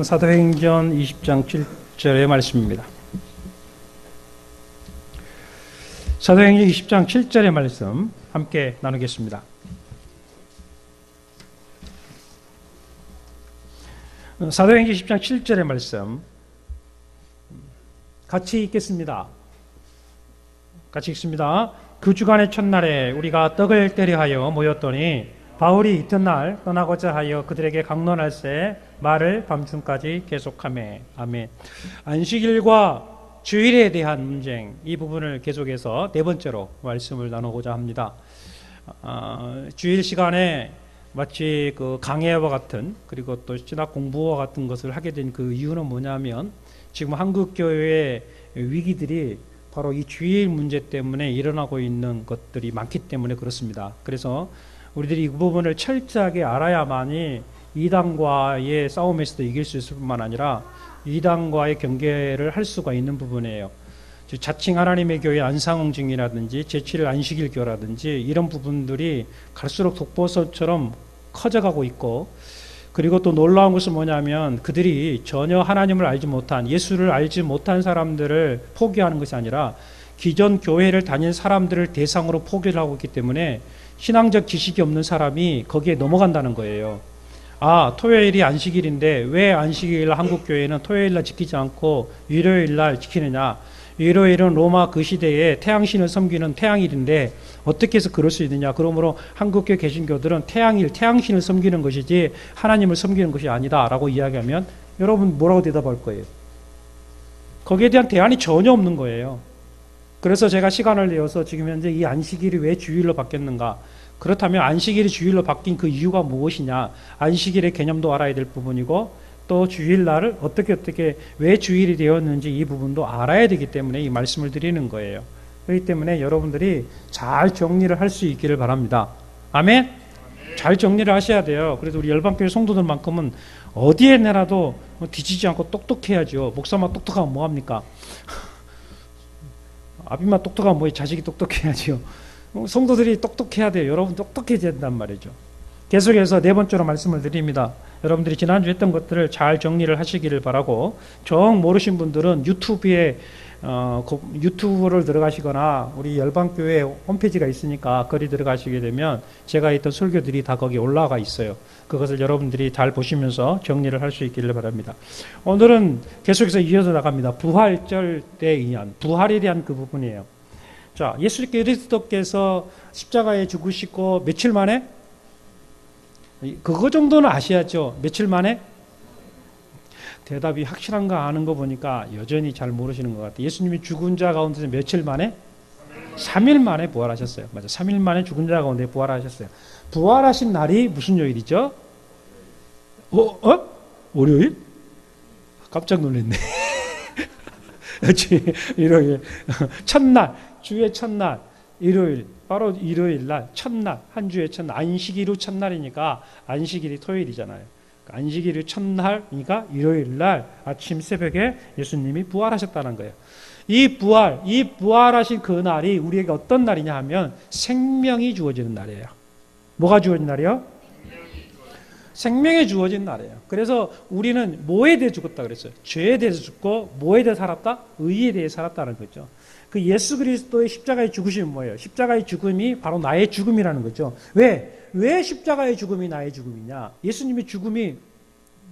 사도행전 20장 7절의 말씀입니다. 사도행전 20장 7절의 말씀 함께 나누겠습니다. 사도행전 20장 7절의 말씀 같이 읽겠습니다. 같이 읽습니다. 그 주간의 첫날에 우리가 떡을 때려 하여 모였더니 바울이 이튿날 떠나고자 하여 그들에게 강론할새 말을 밤중까지 계속하매. 아멘. 안식일과 주일에 대한 논쟁, 이 부분을 계속해서 네 번째로 말씀을 나누고자 합니다. 주일 시간에 마치 그 강해와 같은, 그리고 또 신학 공부와 같은 것을 하게 된 그 이유는 뭐냐면, 지금 한국 교회의 위기들이 바로 이 주일 문제 때문에 일어나고 있는 것들이 많기 때문에 그렇습니다. 그래서 우리들이 이 부분을 철저하게 알아야만이 이단과의 싸움에서도 이길 수 있을 뿐만 아니라 이단과의 경계를 할 수가 있는 부분이에요. 자칭 하나님의 교회 안상홍증이라든지 제7일 안식일교라든지 이런 부분들이 갈수록 독보선처럼 커져가고 있고, 그리고 또 놀라운 것은 뭐냐면 그들이 전혀 하나님을 알지 못한, 예수를 알지 못한 사람들을 포기하는 것이 아니라 기존 교회를 다닌 사람들을 대상으로 포기를 하고 있기 때문에 신앙적 지식이 없는 사람이 거기에 넘어간다는 거예요. 아, 토요일이 안식일인데 왜 안식일 한국교회는 토요일날 지키지 않고 일요일날 지키느냐. 일요일은 로마 그 시대에 태양신을 섬기는 태양일인데 어떻게 해서 그럴 수 있느냐. 그러므로 한국교회 개신교들은 태양일, 태양신을 섬기는 것이지 하나님을 섬기는 것이 아니다 라고 이야기하면 여러분 뭐라고 대답할 거예요? 거기에 대한 대안이 전혀 없는 거예요. 그래서 제가 시간을 내어서 지금 현재 이 안식일이 왜 주일로 바뀌었는가, 그렇다면 안식일이 주일로 바뀐 그 이유가 무엇이냐, 안식일의 개념도 알아야 될 부분이고, 또 주일날을 어떻게 왜 주일이 되었는지 이 부분도 알아야 되기 때문에 이 말씀을 드리는 거예요. 그렇기 때문에 여러분들이 잘 정리를 할 수 있기를 바랍니다. 아멘? 잘 정리를 하셔야 돼요. 그래서 우리 열방교회 성도들만큼은 어디에 내놔도 뒤지지 않고 똑똑해야죠. 목사만 똑똑하면 뭐합니까? 아비만 똑똑하면 뭐해? 자식이 똑똑해야죠. 성도들이 똑똑해야 돼요. 여러분 똑똑해져야 된단 말이죠. 계속해서 네 번째로 말씀을 드립니다. 여러분들이 지난주에 했던 것들을 잘 정리를 하시기를 바라고, 정 모르신 분들은 유튜브를 들어가시거나 우리 열방교회 홈페이지가 있으니까 거기 들어가시게 되면 제가 했던 설교들이 다 거기 올라가 있어요. 그것을 여러분들이 잘 보시면서 정리를 할 수 있기를 바랍니다. 오늘은 계속해서 이어서 나갑니다. 부활절 때 의한, 부활에 대한 그 부분이에요. 자, 예수 그리스도께서 십자가에 죽으시고 며칠 만에? 그거 정도는 아셔야죠. 며칠 만에? 대답이 확실한가 하는 거 보니까 여전히 잘 모르시는 것 같아요. 예수님이 죽은 자 가운데서 며칠 만에? 3일 만에 부활하셨어요. 맞아, 3일 만에 죽은 자 가운데 부활하셨어요. 부활하신 날이 무슨 요일이죠? 월요일? 깜짝 놀랐네. 일요일. 첫날, 주의 첫날, 일요일. 바로 일요일 날, 첫날, 한 주의 첫날, 안식일이 첫날이니까 안식일이 토요일이잖아요. 안식일이 첫날이니까 일요일 날 아침 새벽에 예수님이 부활하셨다는 거예요. 이 부활하신 그 날이 우리에게 어떤 날이냐 하면 생명이 주어지는 날이에요. 뭐가 주어진 날이요? 생명이 주어진 날이에요. 그래서 우리는 뭐에 대해 죽었다 그랬어요? 죄에 대해서 죽고 뭐에 대해 살았다? 의에 대해 살았다는 거죠. 그 예수 그리스도의 십자가의 죽으심이 뭐예요? 십자가의 죽음이 바로 나의 죽음이라는 거죠. 왜 십자가의 죽음이 나의 죽음이냐? 예수님의 죽음이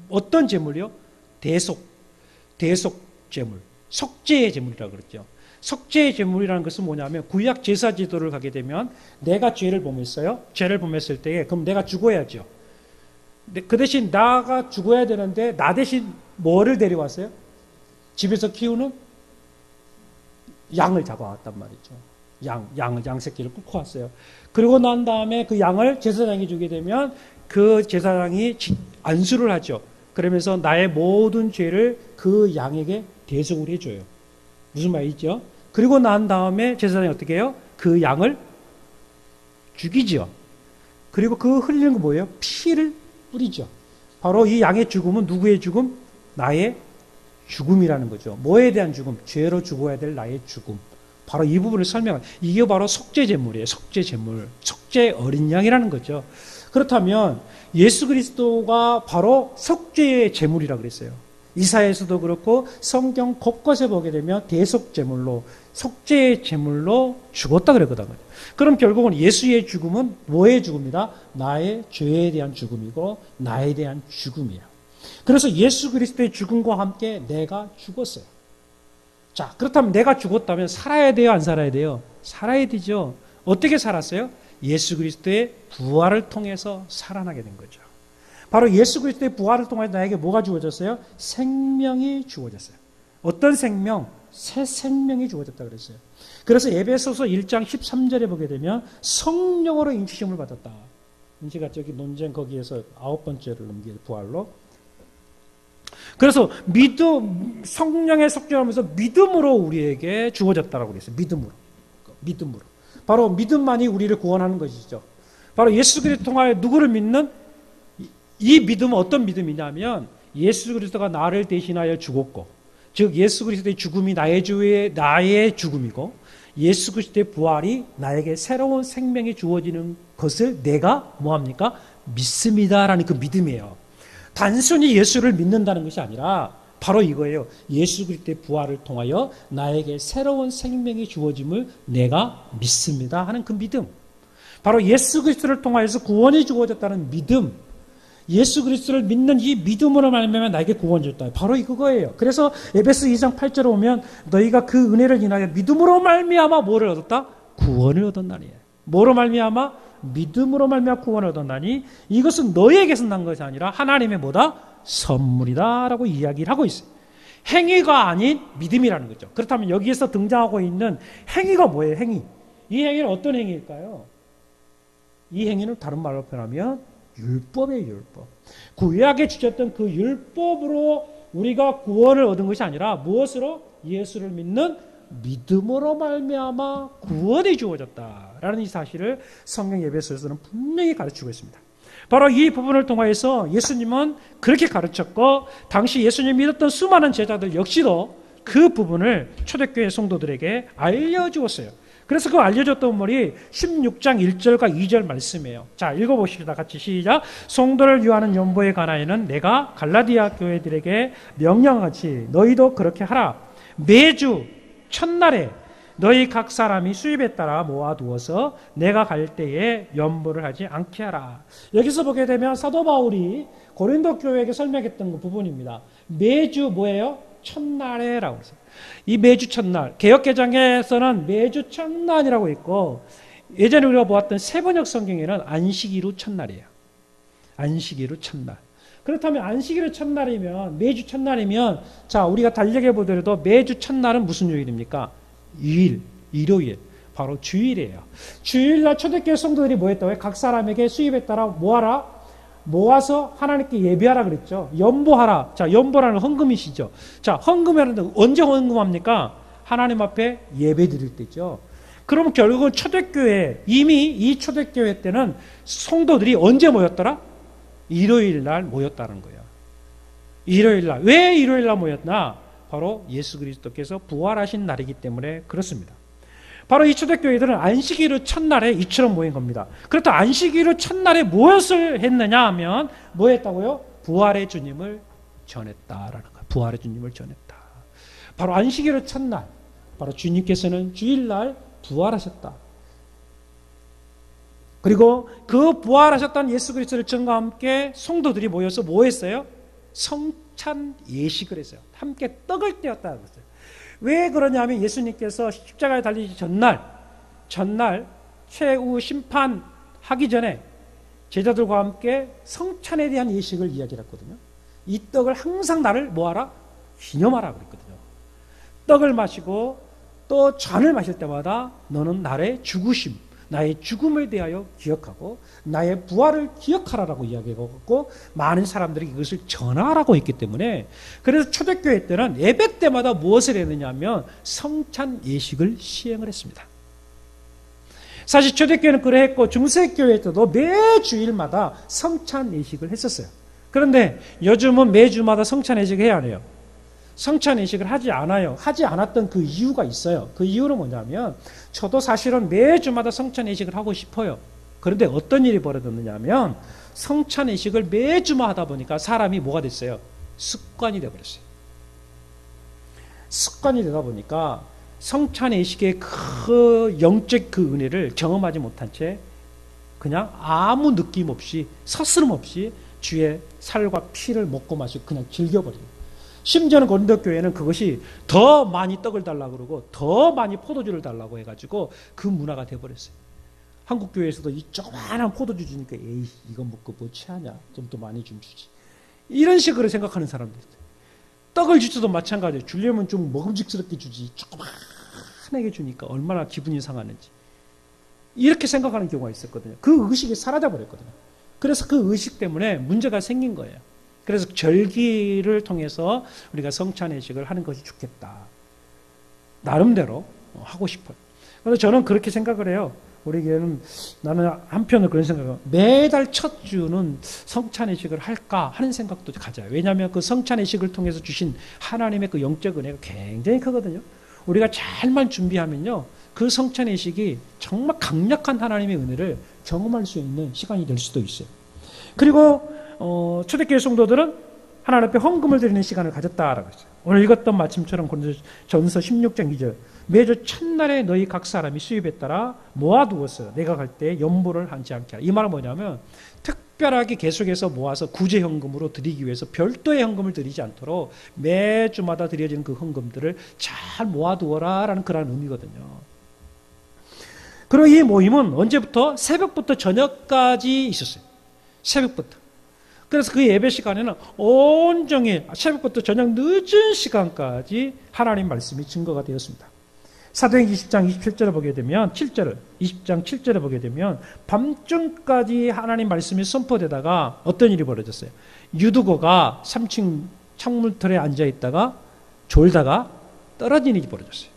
어떤 제물이요? 대속 제물, 속죄의 제물이라고 그랬죠. 속죄의 제물이라는 것은 뭐냐면 구약 제사 제도를 가게 되면 내가 죄를 범했어요. 죄를 범했을 때 그럼 내가 죽어야죠. 그 대신 나가 죽어야 되는데 나 대신 뭐를 데려왔어요? 집에서 키우는 양을 잡아왔단 말이죠. 양 새끼를 끌고 왔어요. 그러고 난 다음에 그 양을 제사장이 주게 되면 그 제사장이 안수를 하죠. 그러면서 나의 모든 죄를 그 양에게 대속을 해줘요. 무슨 말이죠? 그리고 난 다음에 제사장이 어떻게 해요? 그 양을 죽이죠. 그리고 그 흘리는 거 뭐예요? 피를 뿌리죠. 바로 이 양의 죽음은 누구의 죽음? 나의 죽음이라는 거죠. 뭐에 대한 죽음? 죄로 죽어야 될 나의 죽음. 바로 이 부분을 설명한, 이게 바로 속죄 제물이에요. 속죄 제물, 속죄 어린 양이라는 거죠. 그렇다면 예수 그리스도가 바로 속죄의 제물이라고 그랬어요. 이사야에서도 그렇고 성경 곳곳에 보게 되면 대속제물로, 속죄의 제물로 죽었다 그랬거든요. 그럼 결국은 예수의 죽음은 뭐의 죽음이다? 나의 죄에 대한 죽음이고 나에 대한 죽음이에요. 그래서 예수 그리스도의 죽음과 함께 내가 죽었어요. 자, 그렇다면 내가 죽었다면 살아야 돼요, 안 살아야 돼요? 살아야 되죠. 어떻게 살았어요? 예수 그리스도의 부활을 통해서 살아나게 된 거죠. 바로 예수 그리스도의 부활을 통해서 나에게 뭐가 주어졌어요? 생명이 주어졌어요. 어떤 생명? 새 생명이 주어졌다 그랬어요. 그래서 에베소서 1장 13절에 보게 되면 성령으로 인치심을 받았다. 인치가 저기 논쟁 거기에서 9번째를 넘기게 부활로. 그래서 성령의 속죄하면서 믿음으로 우리에게 주어졌다라고 그랬어요. 믿음으로. 바로 믿음만이 우리를 구원하는 것이죠. 바로 예수 그리스도 통하여 누구를 믿는 이 믿음은 어떤 믿음이냐면 예수 그리스도가 나를 대신하여 죽었고, 즉 예수 그리스도의 죽음이 나의 죽음이고 예수 그리스도의 부활이 나에게 새로운 생명이 주어지는 것을 내가 뭐합니까? 믿습니다라는 그 믿음이에요. 단순히 예수를 믿는다는 것이 아니라 바로 이거예요. 예수 그리스도의 부활을 통하여 나에게 새로운 생명이 주어짐을 내가 믿습니다 하는 그 믿음. 바로 예수 그리스도를 통하여서 구원이 주어졌다는 믿음. 예수 그리스도를 믿는 이 믿음으로 말미암아 나에게 구원이 줬다. 바로 이거예요. 그래서 에베소 2장 8절에 보면 너희가 그 은혜를 인하여 믿음으로 말미암아 뭐를 얻었다? 구원을 얻었나니. 뭐로 말미암아? 믿음으로 말미암아 구원을 얻었나니 이것은 너희에게서 난 것이 아니라 하나님의 뭐다? 선물이다라고 이야기를 하고 있어요. 행위가 아닌 믿음이라는 거죠. 그렇다면 여기에서 등장하고 있는 행위가 뭐예요? 행위. 이 행위는 어떤 행위일까요? 이 행위는 다른 말로 표현하면 율법이에요. 율법. 구약에 주셨던 그 율법으로 우리가 구원을 얻은 것이 아니라 무엇으로? 예수를 믿는 믿음으로 말미암아 구원이 주어졌다라는 이 사실을 성경 에베소서는 분명히 가르치고 있습니다. 바로 이 부분을 통해서 예수님은 그렇게 가르쳤고 당시 예수님 믿었던 수많은 제자들 역시도 그 부분을 초대교회 성도들에게 알려주었어요. 그래서 그 알려줬던 말이 16장 1절과 2절 말씀이에요. 자, 읽어보시다 같이 시작. 성도를 위하는 연보에 관하여는 내가 갈라디아 교회들에게 명령같이 너희도 그렇게 하라. 매주 첫날에 너희 각 사람이 수입에 따라 모아두어서 내가 갈 때에 연보를 하지 않게 하라. 여기서 보게 되면 사도 바울이 고린도 교회에게 설명했던 그 부분입니다. 매주 뭐예요? 첫날에라고 했어요. 이 매주 첫날, 개역개정에서는 매주 첫날이라고 있고 예전에 우리가 보았던 세번역 성경에는 안식일후 첫날이에요. 안식일후 첫날. 그렇다면 안식일후 첫날이면 매주 첫날이면 자 우리가 달력에 보더라도 매주 첫날은 무슨 요일입니까? 일요일. 바로 주일이에요. 주일날 초대교회 성도들이 뭐 했다고요? 각 사람에게 수입에 따라 모아라. 모아서 하나님께 예배하라 그랬죠. 연보하라. 자, 연보라는 헌금이시죠. 자, 헌금하는데 언제 헌금합니까? 하나님 앞에 예배 드릴 때죠. 그럼 결국은 초대교회, 이미 이 초대교회 때는 성도들이 언제 모였더라? 일요일 날 모였다는 거예요. 일요일 날. 왜 일요일 날 모였나? 바로 예수 그리스도께서 부활하신 날이기 때문에 그렇습니다. 바로 이 초대교회들은 안식일후 첫날에 이처럼 모인 겁니다. 그렇다 안식일후 첫날에 무엇을 했느냐 하면 뭐 했다고요? 부활의 주님을 전했다라는 거예요. 부활의 주님을 전했다. 바로 안식일후 첫날, 바로 주님께서는 주일날 부활하셨다. 그리고 그 부활하셨다는 예수 그리스도를 전과 함께 성도들이 모여서 뭐 했어요? 성찬 예식을 했어요. 함께 떡을 떼었다는 거죠. 왜 그러냐면 예수님께서 십자가에 달리기 전날 최후 심판하기 전에 제자들과 함께 성찬에 대한 예식을 이야기를 했거든요. 이 떡을 항상 나를 뭐하라? 기념하라 그랬거든요. 떡을 마시고 또 잔을 마실 때마다 너는 나의 죽으심, 나의 죽음에 대하여 기억하고 나의 부활을 기억하라라고 이야기하고 많은 사람들이 이것을 전하라고 했기 때문에 그래서 초대교회 때는 예배 때마다 무엇을 했느냐면 성찬 예식을 시행을 했습니다. 사실 초대교회는 그랬고 중세교회 때도 매 주일마다 성찬 예식을 했었어요. 그런데 요즘은 매주마다 성찬 예식을 해야 해요. 성찬 예식을 하지 않아요. 하지 않았던 그 이유가 있어요. 그 이유는 뭐냐면 저도 사실은 매주마다 성찬 예식을 하고 싶어요. 그런데 어떤 일이 벌어졌느냐 하면 성찬의식을 매주만 하다 보니까 사람이 뭐가 됐어요? 습관이 되어버렸어요. 습관이 되다 보니까 성찬의식의 그 영적 그 은혜를 경험하지 못한 채 그냥 아무 느낌 없이 서스름 없이 주의 살과 피를 먹고 마시고 그냥 즐겨버려요. 심지어는 고린도 교회는 그것이 더 많이 떡을 달라고 그러고 더 많이 포도주를 달라고 해가지고 그 문화가 되어버렸어요. 한국 교회에서도 이 조그마한 포도주 주니까 에이 이거 먹고 뭐 취하냐 좀 더 많이 좀 주지 이런 식으로 생각하는 사람들 있어요. 떡을 주셔도 마찬가지예요. 주려면 좀 먹음직스럽게 주지 조그마하게 주니까 얼마나 기분이 상하는지 이렇게 생각하는 경우가 있었거든요. 그 의식이 사라져 버렸거든요. 그래서 그 의식 때문에 문제가 생긴 거예요. 그래서 절기를 통해서 우리가 성찬의식을 하는 것이 좋겠다. 나름대로 하고 싶어요. 그래서 저는 그렇게 생각을 해요. 우리 교회는 나는 한편으로 그런 생각을 매달 첫 주는 성찬의식을 할까 하는 생각도 가져요. 왜냐하면 그 성찬의식을 통해서 주신 하나님의 그 영적 은혜가 굉장히 크거든요. 우리가 잘만 준비하면요. 그 성찬의식이 정말 강력한 하나님의 은혜를 경험할 수 있는 시간이 될 수도 있어요. 그리고 초대교회 성도들은 하나님 앞에 헌금을 드리는 시간을 가졌다라고 했어요. 오늘 읽었던 말씀처럼 전서 16장 2절 매주 첫날에 너희 각 사람이 수입에 따라 모아두었어. 내가 갈 때 연보를 하지 않게 하라. 이 말은 뭐냐면 특별하게 계속해서 모아서 구제헌금으로 드리기 위해서 별도의 헌금을 드리지 않도록 매주마다 드려지는 그 헌금들을 잘 모아두어라라는 그런 의미거든요. 그리고 이 모임은 언제부터? 새벽부터 저녁까지 있었어요. 새벽부터. 그래서 그 예배 시간에는 온종일 새벽부터 저녁 늦은 시간까지 하나님 말씀이 증거가 되었습니다. 사도행전 20장 27절을 보게 되면 20장 7절을 보게 되면 밤중까지 하나님 말씀이 선포되다가 어떤 일이 벌어졌어요? 유두고가 3층 창문틀에 앉아 있다가 졸다가 떨어진 일이 벌어졌어요.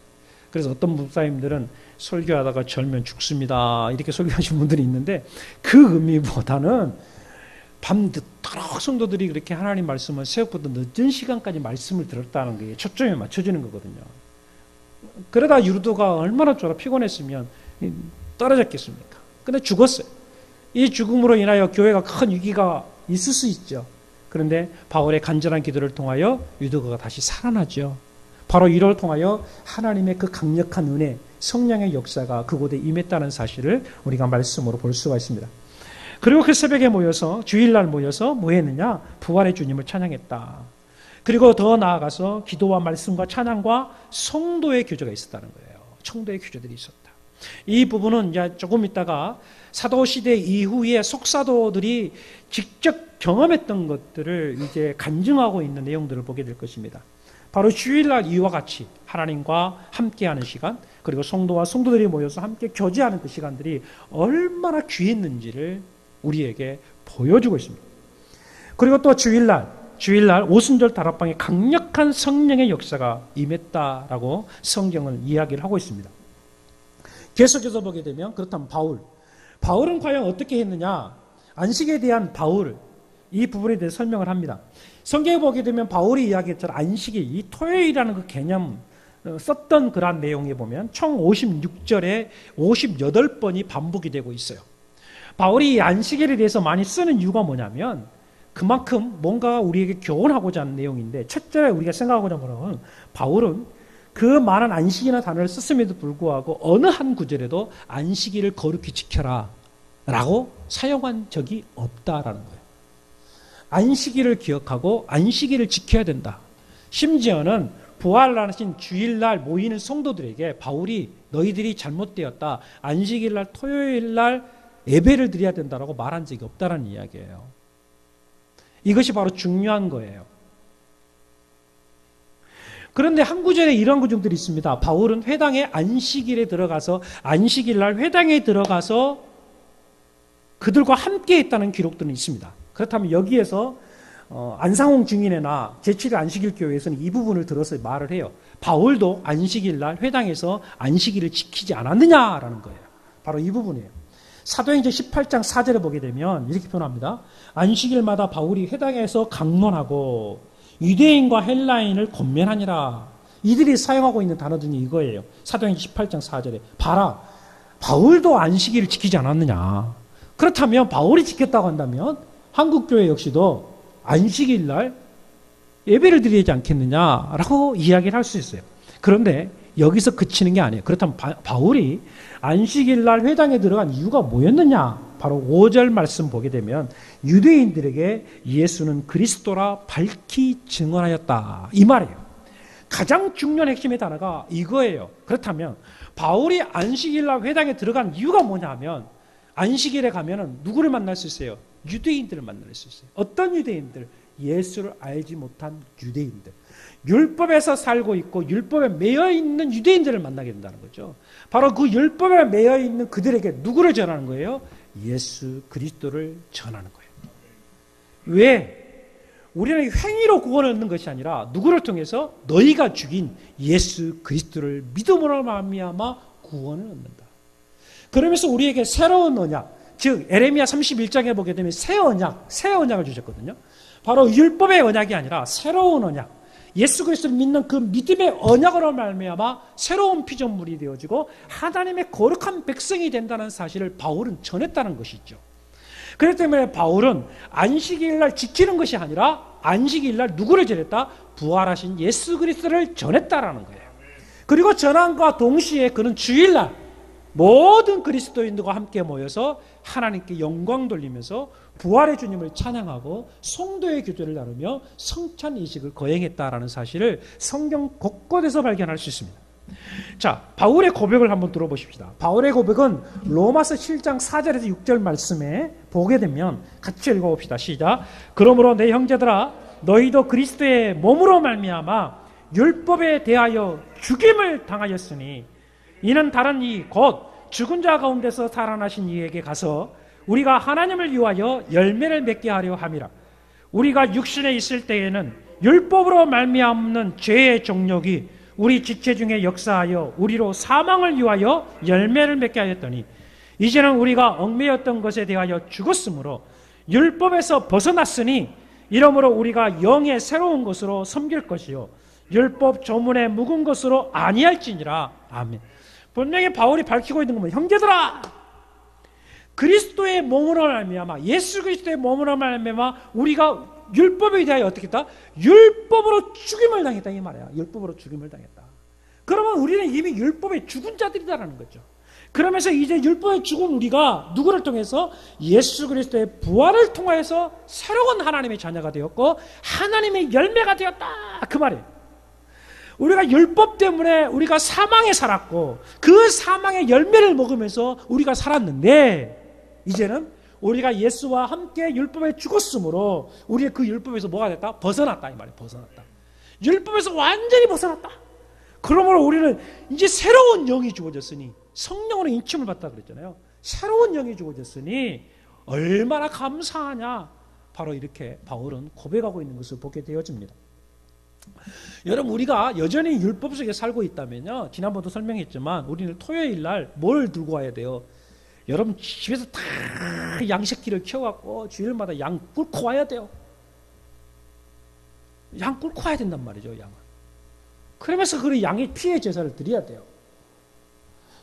그래서 어떤 목사님들은 설교하다가 절면 죽습니다. 이렇게 설교하신 분들이 있는데 그 의미보다는 밤늦도록 성도들이 그렇게 하나님 말씀을 새벽부터 늦은 시간까지 말씀을 들었다는 게 초점에 맞춰지는 거거든요. 그러다 유두가 얼마나 졸아 피곤했으면 떨어졌겠습니까? 근데 죽었어요. 이 죽음으로 인하여 교회가 큰 위기가 있을 수 있죠. 그런데 바울의 간절한 기도를 통하여 유두가 다시 살아나죠. 바로 이를 통하여 하나님의 그 강력한 은혜, 성령의 역사가 그곳에 임했다는 사실을 우리가 말씀으로 볼 수가 있습니다. 그리고 그 새벽에 모여서 주일날 모여서 뭐 했느냐? 부활의 주님을 찬양했다. 그리고 더 나아가서 기도와 말씀과 찬양과 성도의 교제가 있었다는 거예요. 청도의 교제들이 있었다. 이 부분은 이제 조금 있다가 사도시대 이후에 속사도들이 직접 경험했던 것들을 이제 간증하고 있는 내용들을 보게 될 것입니다. 바로 주일날 이와 같이 하나님과 함께하는 시간, 그리고 성도와 성도들이 모여서 함께 교제하는 그 시간들이 얼마나 귀했는지를 우리에게 보여주고 있습니다. 그리고 또 주일날 오순절 다락방에 강력한 성령의 역사가 임했다라고 성경은 이야기를 하고 있습니다. 계속해서 보게 되면 그렇다면 바울은 과연 어떻게 했느냐? 안식에 대한 이 부분에 대해 설명을 합니다. 성경에 보게 되면 바울이 이야기했던 안식일, 이 토요일이라는 그 개념 썼던 그런 내용에 보면 총 56절에 58번이 반복이 되고 있어요. 바울이 이 안식일에 대해서 많이 쓰는 이유가 뭐냐면 그만큼 뭔가 우리에게 교훈하고자 하는 내용인데, 첫째 우리가 생각하고자 하는 것은 바울은 그 많은 안식이나 단어를 썼음에도 불구하고 어느 한 구절에도 안식일을 거룩히 지켜라 라고 사용한 적이 없다라는 거예요. 안식일을 기억하고 안식일을 지켜야 된다. 심지어는 부활하신 주일날 모이는 성도들에게 바울이 너희들이 잘못되었다. 안식일날 토요일날 예배를 드려야 된다라고 말한 적이 없다라는 이야기예요. 이것이 바로 중요한 거예요. 그런데 한 구절에 이런 구절들이 있습니다. 바울은 회당에 안식일에 들어가서 안식일날 회당에 들어가서 그들과 함께 했다는 기록들은 있습니다. 그렇다면 여기에서 안상홍 증인회나 제7일 안식일 교회에서는 이 부분을 들어서 말을 해요. 바울도 안식일날 회당에서 안식일을 지키지 않았느냐라는 거예요. 바로 이 부분이에요. 사도행전 18장 4절에 보게 되면 이렇게 표현합니다. 안식일마다 바울이 회당에서 강론하고 유대인과 헬라인을 권면하니라. 이들이 사용하고 있는 단어 중에 이거예요. 사도행전 18장 4절에 봐라, 바울도 안식일을 지키지 않았느냐. 그렇다면 바울이 지켰다고 한다면 한국교회 역시도 안식일 날 예배를 드려야 하지 않겠느냐라고 이야기를 할 수 있어요. 그런데 여기서 그치는 게 아니에요. 그렇다면 바울이 안식일 날 회당에 들어간 이유가 뭐였느냐? 바로 5절 말씀 보게 되면 유대인들에게 예수는 그리스도라 밝히 증언하였다. 이 말이에요. 가장 중요한 핵심의 단어가 이거예요. 그렇다면 바울이 안식일 날 회당에 들어간 이유가 뭐냐면 안식일에 가면은 누구를 만날 수 있어요? 유대인들을 만날 수 있어요. 어떤 유대인들? 예수를 알지 못한 유대인들. 율법에서 살고 있고 율법에 매여 있는 유대인들을 만나게 된다는 거죠. 바로 그 율법에 매여 있는 그들에게 누구를 전하는 거예요? 예수 그리스도를 전하는 거예요. 왜? 우리는 행위로 구원을 얻는 것이 아니라 누구를 통해서? 너희가 죽인 예수 그리스도를 믿음으로 말미암아 구원을 얻는다. 그러면서 우리에게 새로운 언약, 즉 에레미야 31장에 보게 되면 새 언약을 주셨거든요. 바로 율법의 언약이 아니라 새로운 언약, 예수 그리스도를 믿는 그 믿음의 언약으로 말미암아 새로운 피조물이 되어지고 하나님의 거룩한 백성이 된다는 사실을 바울은 전했다는 것이죠. 그렇기 때문에 바울은 안식일날 지키는 것이 아니라 안식일날 누구를 전했다? 부활하신 예수 그리스도를 전했다라는 거예요. 그리고 전함과 동시에 그는 주일날 모든 그리스도인들과 함께 모여서 하나님께 영광 돌리면서 부활의 주님을 찬양하고 성도의 교제를 나누며 성찬 이식을 거행했다라는 사실을 성경 곳곳에서 발견할 수 있습니다. 자, 바울의 고백을 한번 들어보십시다. 바울의 고백은 로마서 7장 4절에서 6절 말씀에 보게 되면 같이 읽어봅시다. 시작. 그러므로 내 형제들아 너희도 그리스도의 몸으로 말미암아 율법에 대하여 죽임을 당하였으니 이는 다른 이 곧 죽은 자 가운데서 살아나신 이에게 가서 우리가 하나님을 위하여 열매를 맺게 하려 함이라. 우리가 육신에 있을 때에는 율법으로 말미암는 죄의 정욕이 우리 지체 중에 역사하여 우리로 사망을 위하여 열매를 맺게 하였더니 이제는 우리가 얽매였던 것에 대하여 죽었으므로 율법에서 벗어났으니 이러므로 우리가 영의 새로운 것으로 섬길 것이요 율법 조문에 묵은 것으로 아니할지니라. 아멘. 분명히 바울이 밝히고 있는 것은 형제들아 그리스도의 몸으로 말미암아 예수 그리스도의 몸으로 말미암아 우리가 율법에 대하여 어떻게 했다? 율법으로 죽임을 당했다 이 말이야. 율법으로 죽임을 당했다. 그러면 우리는 이미 율법에 죽은 자들이다라는 거죠. 그러면서 이제 율법에 죽은 우리가 누구를 통해서? 예수 그리스도의 부활을 통하여서 새로운 하나님의 자녀가 되었고 하나님의 열매가 되었다 그 말이에요. 우리가 율법 때문에 우리가 사망에 살았고 그 사망의 열매를 먹으면서 우리가 살았는데 이제는 우리가 예수와 함께 율법에 죽었으므로 우리의 그 율법에서 뭐가 됐다? 벗어났다 이 말이에요. 벗어났다. 율법에서 완전히 벗어났다. 그러므로 우리는 이제 새로운 영이 주어졌으니 성령으로 인침을 받다 그랬잖아요. 새로운 영이 주어졌으니 얼마나 감사하냐. 바로 이렇게 바울은 고백하고 있는 것을 보게 되어집니다. 여러분 우리가 여전히 율법 속에 살고 있다면요. 지난번도 설명했지만 우리는 토요일 날 뭘 들고 와야 돼요? 여러분 집에서 다 양새끼를 키워갖고 주일마다 양 꿀고 와야 돼요. 양 꿀고 와야 된단 말이죠. 양은. 그러면서 그 양의 피의 제사를 드려야 돼요.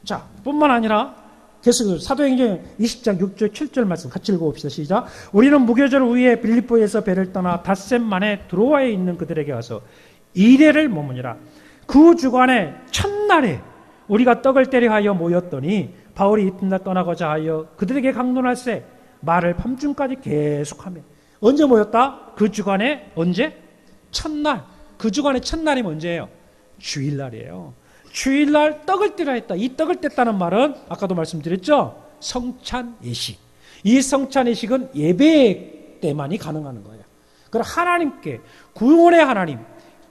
자, 뿐만 아니라 계속 사도행전 20장 6절 7절 말씀 같이 읽어봅시다. 시작. 우리는 무교절 후에 빌립보에서 배를 떠나 닷새 만에 드로아에 있는 그들에게 가서 이레를 머무니라. 그 주간의 첫날에 우리가 떡을 때려 하여 모였더니 바울이 이튿날 떠나고자 하여 그들에게 강론할세 말을 밤중까지 계속하며. 언제 모였다? 그 주간에 언제? 첫날. 그 주간의 첫날이 언제예요? 주일날이에요. 주일날 떡을 떼라 했다. 이 떡을 뗐다는 말은 아까도 말씀드렸죠. 성찬 예식. 이 성찬 예식은 예배 때만이 가능한 거예요. 그럼 하나님께 구원의 하나님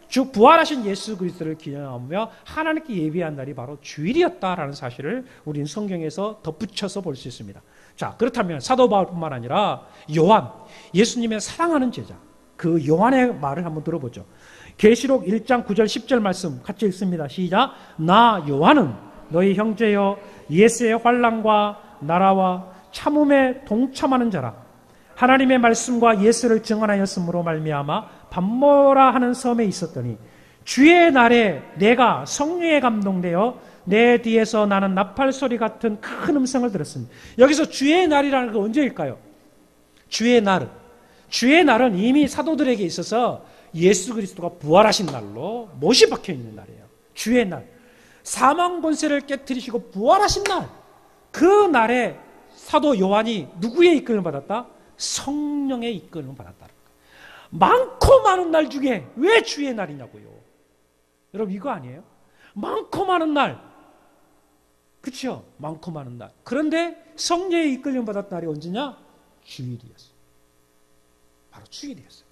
즉 부활하신 예수 그리스도를 기념하며 하나님께 예배한 날이 바로 주일이었다라는 사실을 우리는 성경에서 덧붙여서 볼 수 있습니다. 자, 그렇다면 사도 바울뿐만 아니라 요한, 예수님의 사랑하는 제자, 그 요한의 말을 한번 들어보죠. 계시록 1장 9절 10절 말씀 같이 읽습니다. 시작. 나 요한은 너희 형제여 예수의 환난과 나라와 참음에 동참하는 자라. 하나님의 말씀과 예수를 증언하였으므로 말미암아 밤모라 하는 섬에 있었더니 주의 날에 내가 성령에 감동되어 내 뒤에서 나는 나팔 소리 같은 큰 음성을 들었습니다. 여기서 주의 날이라는 건 언제일까요? 주의 날은 이미 사도들에게 있어서 예수 그리스도가 부활하신 날로 못이 박혀 있는 날이에요. 주의 날. 사망 권세를 깨뜨리시고 부활하신 날. 그 날에 사도 요한이 누구의 이끌림을 받았다? 성령의 이끌림을 받았다. 많고 많은 날 중에 왜 주의 날이냐고요. 여러분 이거 아니에요? 많고 많은 날. 그렇죠? 많고 많은 날. 그런데 성령의 이끌림을 받았던 날이 언제냐? 주일이었어요. 바로 주일이었어요.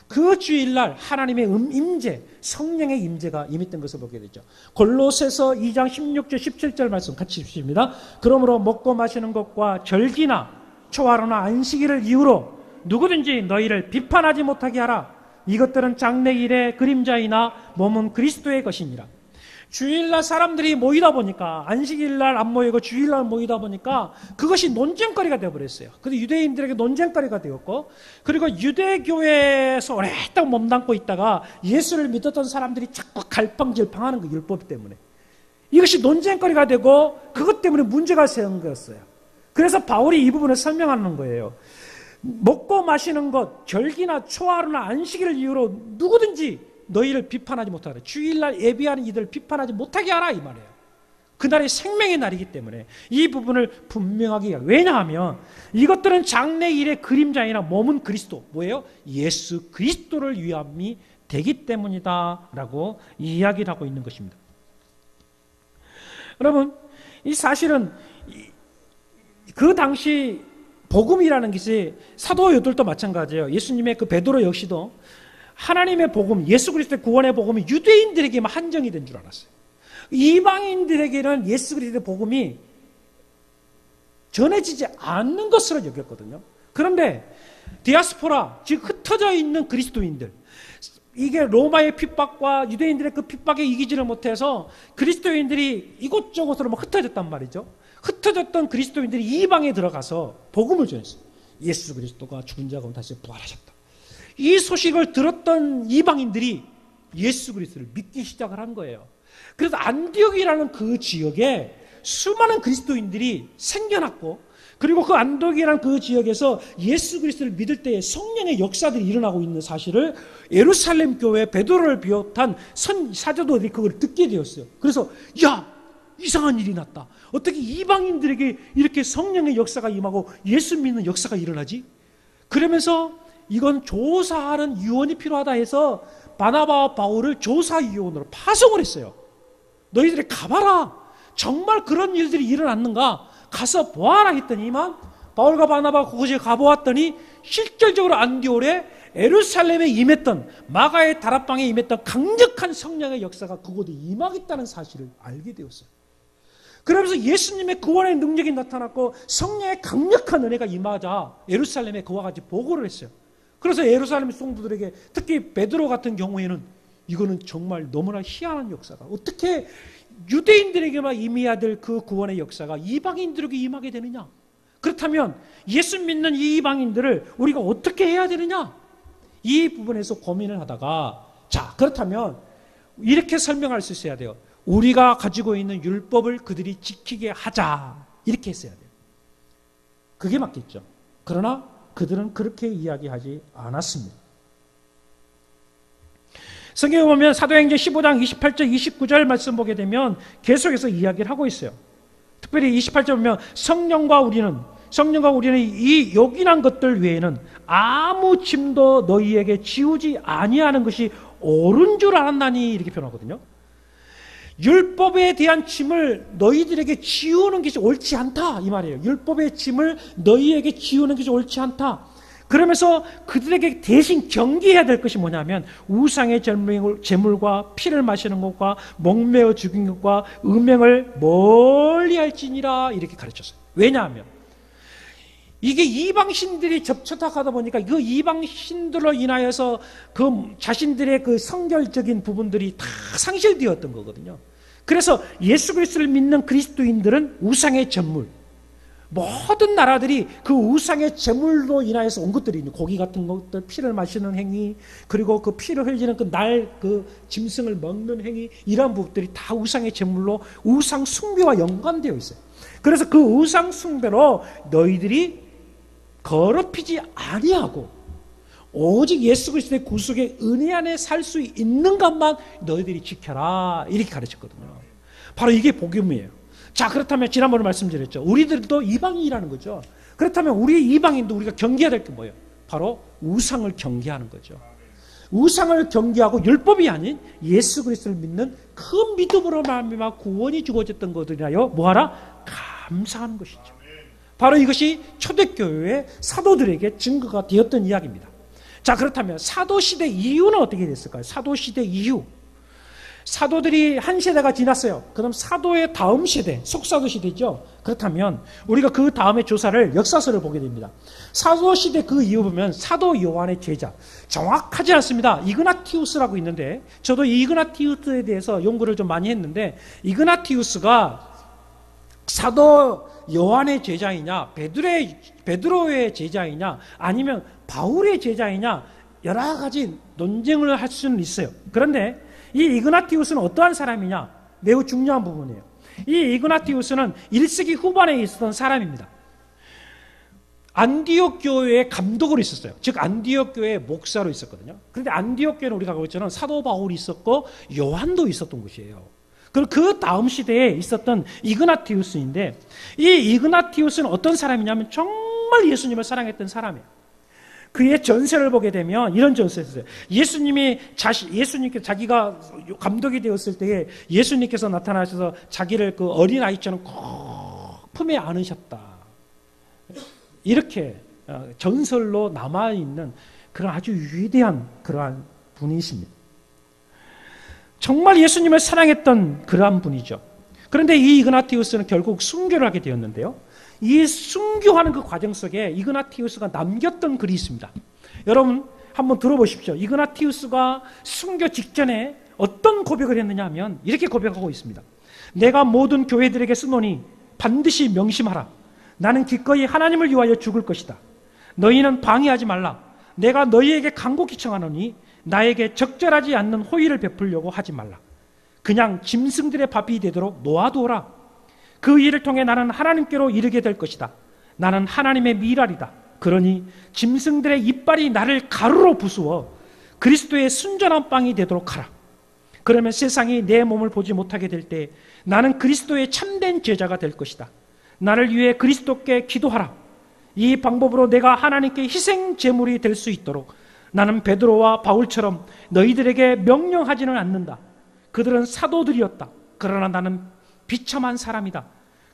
그 주일날 하나님의 임재, 성령의 임재가 임했던 것을 보게 되죠. 골로새서 2장 16절 17절 말씀 같이 읽습니다. 그러므로 먹고 마시는 것과 절기나 초하루나 안식일을 이유로 누구든지 너희를 비판하지 못하게 하라. 이것들은 장래일의 그림자이나 몸은 그리스도의 것이니라. 주일날 사람들이 모이다 보니까, 안식일날 안 모이고 주일날 모이다 보니까 그것이 논쟁거리가 되어버렸어요. 근데 유대인들에게 논쟁거리가 되었고, 그리고 유대교회에서 오랫동안 몸담고 있다가 예수를 믿었던 사람들이 자꾸 갈팡질팡하는 거, 율법 때문에. 이것이 논쟁거리가 되고 그것 때문에 문제가 생긴 거였어요. 그래서 바울이 이 부분을 설명하는 거예요. 먹고 마시는 것, 절기나 초하루나 안식일을 이유로 누구든지 너희를 비판하지 못하라. 주일날 예비하는 이들을 비판하지 못하게 하라 이 말이에요. 그날이 생명의 날이기 때문에 이 부분을 분명하게 해요. 왜냐하면 이것들은 장래일의 그림자이나 몸은 그리스도, 뭐예요? 예수 그리스도를 위함이 되기 때문이다 라고 이야기를 하고 있는 것입니다. 여러분, 이 사실은 그 당시 복음이라는 것이 사도들도 마찬가지예요. 예수님의 그 베드로 역시도 하나님의 복음, 예수 그리스도의 구원의 복음이 유대인들에게만 한정이 된 줄 알았어요. 이방인들에게는 예수 그리스도의 복음이 전해지지 않는 것으로 여겼거든요. 그런데 디아스포라, 즉 흩어져 있는 그리스도인들, 이게 로마의 핍박과 유대인들의 그 핍박에 이기지를 못해서 그리스도인들이 이곳저곳으로 막 흩어졌단 말이죠. 흩어졌던 그리스도인들이 이방에 들어가서 복음을 전했어요. 예수 그리스도가 죽은 자 가운데 다시 부활하셨다. 이 소식을 들었던 이방인들이 예수 그리스도를 믿기 시작을 한 거예요. 그래서 안디옥이라는 그 지역에 수많은 그리스도인들이 생겨났고, 그리고 그 안디옥이라는 그 지역에서 예수 그리스도를 믿을 때에 성령의 역사들이 일어나고 있는 사실을 예루살렘 교회 베드로를 비롯한 사도들이 그걸 듣게 되었어요. 그래서 야, 이상한 일이 났다. 어떻게 이방인들에게 이렇게 성령의 역사가 임하고 예수 믿는 역사가 일어나지? 그러면서 이건 조사하는 유언이 필요하다 해서 바나바와 바울을 조사위원으로 파송을 했어요. 너희들이 가봐라. 정말 그런 일들이 일어났는가? 가서 보아라 했더니만 바울과 바나바가 그곳에 가보았더니 실질적으로 안디올에 예루살렘에 임했던, 마가의 다락방에 임했던 강력한 성령의 역사가 그곳에 임하겠다는 사실을 알게 되었어요. 그러면서 예수님의 구원의 능력이 나타났고 성령의 강력한 은혜가 임하자 예루살렘에 그와 같이 보고를 했어요. 그래서 예루살렘 성도들에게, 특히 베드로 같은 경우에는 이거는 정말 너무나 희한한 역사다. 어떻게 유대인들에게만 임해야 될 그 구원의 역사가 이방인들에게 임하게 되느냐? 그렇다면 예수 믿는 이 이방인들을 우리가 어떻게 해야 되느냐? 이 부분에서 고민을 하다가, 자, 그렇다면 이렇게 설명할 수 있어야 돼요. 우리가 가지고 있는 율법을 그들이 지키게 하자. 이렇게 했어야 돼요. 그게 맞겠죠. 그러나 그들은 그렇게 이야기하지 않았습니다. 성경에 보면 사도행전 15장 28절 29절 말씀 보게 되면 계속해서 이야기를 하고 있어요. 특별히 28절 보면 성령과 우리는 이 요긴한 것들 외에는 아무 짐도 너희에게 지우지 아니하는 것이 옳은 줄 알았나니, 이렇게 표현하거든요. 율법에 대한 짐을 너희들에게 지우는 것이 옳지 않다, 이 말이에요. 율법의 짐을 너희에게 지우는 것이 옳지 않다. 그러면서 그들에게 대신 경계해야 될 것이 뭐냐면 우상의 제물과 피를 마시는 것과 목매어 죽인 것과 음행을 멀리할지니라, 이렇게 가르쳤어요. 왜냐하면 이게 이방신들이 접촉하다 보니까 그 이방신들로 인하여서 그 자신들의 그 성결적인 부분들이 다 상실되었던 거거든요. 그래서 예수 그리스도를 믿는 그리스도인들은 우상의 제물, 모든 나라들이 그 우상의 제물로 인하여서 온 것들이 고기 같은 것들, 피를 마시는 행위, 그리고 그 피를 흘리는 그 짐승을 먹는 행위, 이러한 부분들이 다 우상의 제물로 우상 숭배와 연관되어 있어요. 그래서 그 우상 숭배로 너희들이 더럽히지 아니하고 오직 예수 그리스도의 구속의 은혜 안에 살 수 있는 것만 너희들이 지켜라, 이렇게 가르쳤거든요. 바로 이게 복음이에요. 자, 그렇다면 지난번에 말씀드렸죠. 우리들도 이방인이라는 거죠. 그렇다면 우리 이방인도 우리가 경계해야 될 게 뭐예요? 바로 우상을 경계하는 거죠. 우상을 경계하고 율법이 아닌 예수 그리스도를 믿는 그 믿음으로 말미암아 구원이 주어졌던 것들이라요 뭐하라? 감사하는 것이죠. 바로 이것이 초대교회의 사도들에게 증거가 되었던 이야기입니다. 자, 그렇다면 사도시대 이후는 어떻게 됐을까요? 사도시대 이후 사도들이 한 세대가 지났어요. 그럼 사도의 다음 세대, 속사도 시대죠. 그렇다면 우리가 그 다음에 조사를 역사서를 보게 됩니다. 사도 시대 그 이후 보면 사도 요한의 제자, 정확하지 않습니다. 이그나티우스라고 있는데 저도 이 이그나티우스에 대해서 연구를 좀 많이 했는데 이그나티우스가 사도 요한의 제자이냐, 베드로의 제자이냐, 아니면 바울의 제자이냐, 여러 가지 논쟁을 할 수는 있어요. 그런데 이 이그나티우스는 어떠한 사람이냐? 매우 중요한 부분이에요. 이 이그나티우스는 1세기 후반에 있었던 사람입니다. 안디옥 교회의 감독으로 있었어요. 즉 안디옥 교회의 목사로 있었거든요. 그런데 안디옥 교회는 우리가 보겠지만 사도 바울이 있었고 요한도 있었던 곳이에요. 그리고 그 다음 시대에 있었던 이그나티우스인데 이 이그나티우스는 어떤 사람이냐면 정말 예수님을 사랑했던 사람이에요. 그의 전설을 보게 되면 이런 전설이 있어요. 예수님께 자기가 감독이 되었을 때에 예수님께서 나타나셔서 자기를 그 어린아이처럼 꼭 품에 안으셨다. 이렇게 전설로 남아있는 그런 아주 위대한 그러한 분이십니다. 정말 예수님을 사랑했던 그러한 분이죠. 그런데 이 이그나티우스는 결국 순교를 하게 되었는데요. 이 순교하는 그 과정 속에 이그나티우스가 남겼던 글이 있습니다. 여러분 한번 들어보십시오. 이그나티우스가 순교 직전에 어떤 고백을 했느냐 하면 이렇게 고백하고 있습니다. 내가 모든 교회들에게 쓰노니 반드시 명심하라. 나는 기꺼이 하나님을 위하여 죽을 것이다. 너희는 방해하지 말라. 내가 너희에게 간곡히 청하노니 나에게 적절하지 않는 호의를 베풀려고 하지 말라. 그냥 짐승들의 밥이 되도록 놓아두어라. 그 일을 통해 나는 하나님께로 이르게 될 것이다. 나는 하나님의 미랄이다. 그러니 짐승들의 이빨이 나를 가루로 부수어 그리스도의 순전한 빵이 되도록 하라. 그러면 세상이 내 몸을 보지 못하게 될 때 나는 그리스도의 참된 제자가 될 것이다. 나를 위해 그리스도께 기도하라. 이 방법으로 내가 하나님께 희생 제물이 될 수 있도록 나는 베드로와 바울처럼 너희들에게 명령하지는 않는다. 그들은 사도들이었다. 그러나 나는 비참한 사람이다.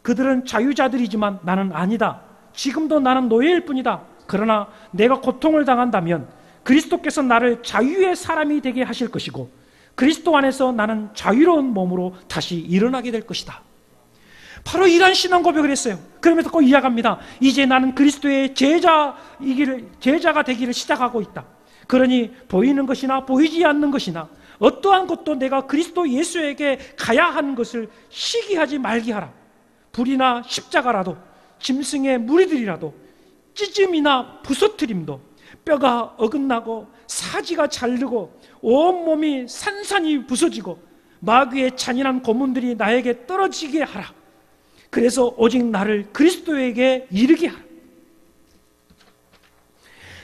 그들은 자유자들이지만 나는 아니다. 지금도 나는 노예일 뿐이다. 그러나 내가 고통을 당한다면 그리스도께서 나를 자유의 사람이 되게 하실 것이고 그리스도 안에서 나는 자유로운 몸으로 다시 일어나게 될 것이다. 바로 이런 신앙 고백을 했어요. 그러면서 꼭 이야기합니다. 이제 나는 그리스도의 제자가 되기를 시작하고 있다. 그러니 보이는 것이나 보이지 않는 것이나 어떠한 것도 내가 그리스도 예수에게 가야 하는 것을 시기하지 말게 하라. 불이나 십자가라도 짐승의 무리들이라도 찢음이나 부서뜨림도 뼈가 어긋나고 사지가 자르고 온몸이 산산이 부서지고 마귀의 잔인한 고문들이 나에게 떨어지게 하라. 그래서 오직 나를 그리스도에게 이르게 하라.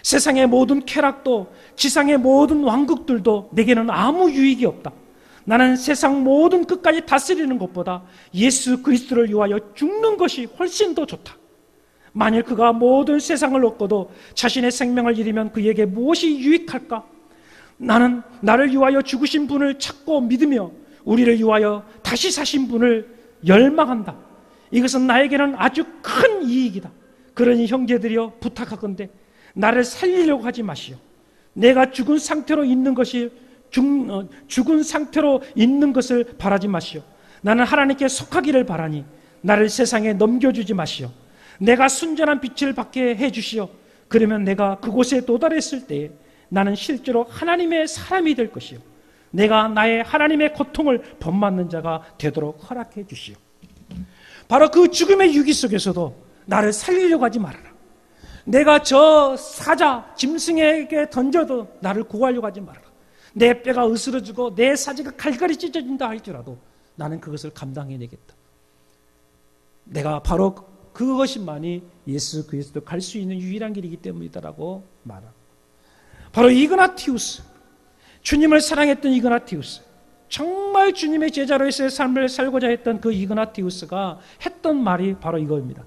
세상의 모든 쾌락도 지상의 모든 왕국들도 내게는 아무 유익이 없다. 나는 세상 모든 끝까지 다스리는 것보다 예수 그리스도를 위하여 죽는 것이 훨씬 더 좋다. 만일 그가 모든 세상을 얻고도 자신의 생명을 잃으면 그에게 무엇이 유익할까? 나는 나를 위하여 죽으신 분을 찾고 믿으며 우리를 위하여 다시 사신 분을 열망한다. 이것은 나에게는 아주 큰 이익이다. 그러니 형제들이여 부탁하건대 나를 살리려고 하지 마시오. 내가 죽은 상태로 있는 것을 바라지 마시오. 나는 하나님께 속하기를 바라니 나를 세상에 넘겨주지 마시오. 내가 순전한 빛을 받게 해주시오. 그러면 내가 그곳에 도달했을 때에 나는 실제로 하나님의 사람이 될 것이오. 내가 나의 하나님의 고통을 본받는 자가 되도록 허락해 주시오. 바로 그 죽음의 위기 속에서도 나를 살리려고 하지 말아라. 내가 저 사자 짐승에게 던져도 나를 구하려고 하지 말아라. 내 뼈가 으스러지고 내 사지가 칼갈이 찢어진다 할지라도 나는 그것을 감당해내겠다. 내가 바로 그것만이 예수 그리스도 갈 수 있는 유일한 길이기 때문이다라고 말합니다. 바로 이그나티우스, 주님을 사랑했던 이그나티우스, 정말 주님의 제자로서의 삶을 살고자 했던 그 이그나티우스가 했던 말이 바로 이겁니다.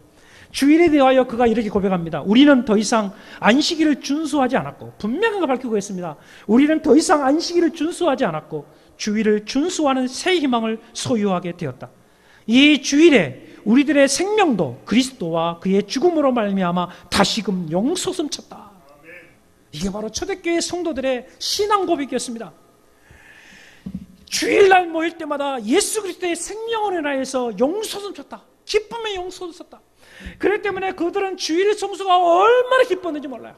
주일에 대하여 그가 이렇게 고백합니다. 우리는 더 이상 안식일을 준수하지 않았고, 분명하게 밝히고 있습니다. 우리는 더 이상 안식일을 준수하지 않았고 주일을 준수하는 새 희망을 소유하게 되었다. 이 주일에 우리들의 생명도 그리스도와 그의 죽음으로 말미암아 다시금 영솟음쳤다. 이게 바로 초대교회 성도들의 신앙 고백이었습니다. 주일날 모일 때마다 예수 그리스도의 생명을 인하여서 영솟음쳤다. 기쁨의 영솟았다. 그렇기 때문에 그들은 주일 성수가 얼마나 기뻤는지 몰라요.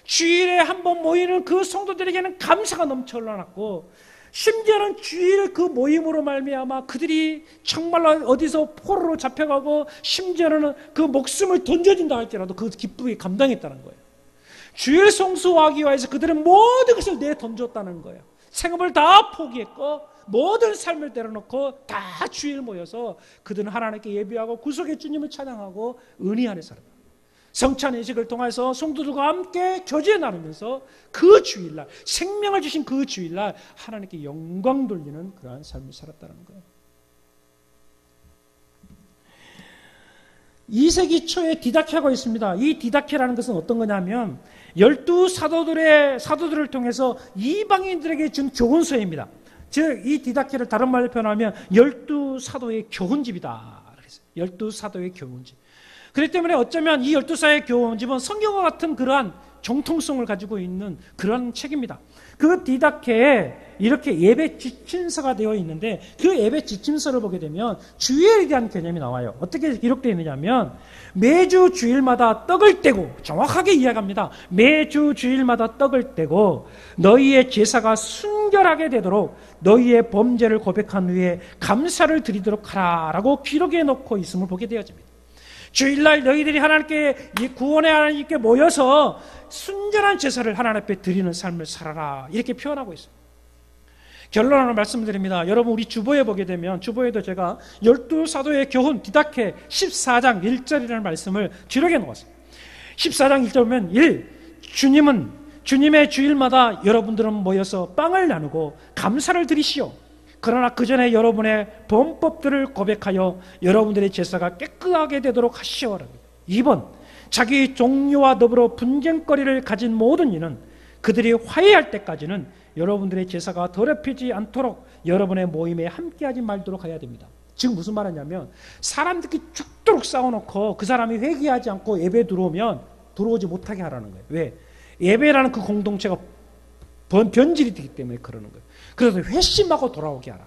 주일에 한번 모이는 그 성도들에게는 감사가 넘쳐 흘러났고, 심지어는 주일 그 모임으로 말미암아 그들이 정말로 어디서 포로로 잡혀가고 심지어는 그 목숨을 던져진다 할지라도 그 기쁨이 감당했다는 거예요. 주일 성수하기 위해서 그들은 모든 것을 내던졌다는 거예요. 생업을 다 포기했고 모든 삶을 내려놓고 다 주일 모여서 그들은 하나님께 예배하고 구속의 주님을 찬양하고 은혜하는 사람. 성찬 예식을 통해서 성도들과 함께 교제 나누면서 그 주일날, 생명을 주신 그 주일날 하나님께 영광 돌리는 그러한 삶을 살았다는 거예요. 2세기 초에 디다케가 있습니다. 이 디다케라는 것은 어떤 거냐면 12사도들을 통해서 이방인들에게 준 교훈서입니다. 즉 이 디다케를 다른 말로 표현하면 12사도의 교훈집이다. 12사도의 교훈집. 그렇기 때문에 어쩌면 이 12사도의 교훈집은 성경과 같은 그러한 정통성을 가지고 있는 그런 책입니다. 그 디다케에 이렇게 예배 지침서가 되어 있는데 그 예배 지침서를 보게 되면 주일에 대한 개념이 나와요. 어떻게 기록되어 있느냐면 매주 주일마다 떡을 떼고, 정확하게 이야기합니다. 매주 주일마다 떡을 떼고 너희의 제사가 순결하게 되도록 너희의 범죄를 고백한 후에 감사를 드리도록 하라라고 기록해 놓고 있음을 보게 되어집니다. 주일날 너희들이 하나님께 구원의 하나님께 모여서 순전한 제사를 하나님 앞에 드리는 삶을 살아라, 이렇게 표현하고 있습니다. 결론으로 말씀드립니다. 여러분, 우리 주보에 보게 되면 주보에도 제가 12사도의 교훈 디다케 14장 1절이라는 말씀을 기록해 놓았습니다. 14장 1절 보면 1. 주님의 주일마다 여러분들은 모여서 빵을 나누고 감사를 드리시오. 그러나 그 전에 여러분의 범법들을 고백하여 여러분들의 제사가 깨끗하게 되도록 하시오. 2번, 자기 종류와 더불어 분쟁거리를 가진 모든 이는 그들이 화해할 때까지는 여러분들의 제사가 더럽히지 않도록 여러분의 모임에 함께하지 말도록 해야 됩니다. 지금 무슨 말하냐면 사람들끼리 죽도록 싸워놓고 그 사람이 회개하지 않고 예배 들어오지 못하게 하라는 거예요. 왜? 예배라는 그 공동체가 변질이 되기 때문에 그러는 거예요. 그래서 회심하고 돌아오게 하라,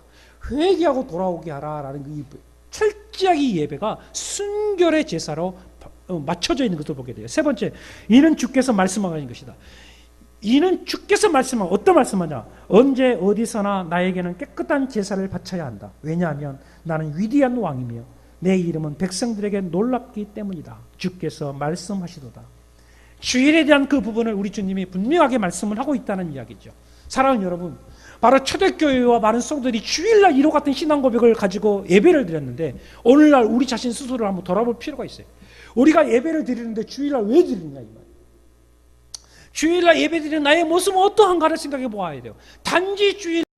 회개하고 돌아오게 하라라는 그 철저하게 이 예배가 순결의 제사로 맞춰져 있는 것을 보게 돼요. 세 번째, 이는 주께서 말씀하신 것이다. 이는 주께서 말씀하신, 어떤 말씀하냐? 언제 어디서나 나에게는 깨끗한 제사를 바쳐야 한다. 왜냐하면 나는 위대한 왕이며 내 이름은 백성들에게 놀랍기 때문이다. 주께서 말씀하시도다. 주일에 대한 그 부분을 우리 주님이 분명하게 말씀을 하고 있다는 이야기죠. 사랑하는 여러분, 바로 초대교회와 많은 성도들이 주일날 이와 같은 신앙 고백을 가지고 예배를 드렸는데 오늘날 우리 자신 스스로를 한번 돌아볼 필요가 있어요. 우리가 예배를 드리는데 주일날 왜 드리느냐 이 말이에요. 주일날 예배 드리는 나의 모습은 어떠한가를 생각해 보아야 돼요. 단지 주일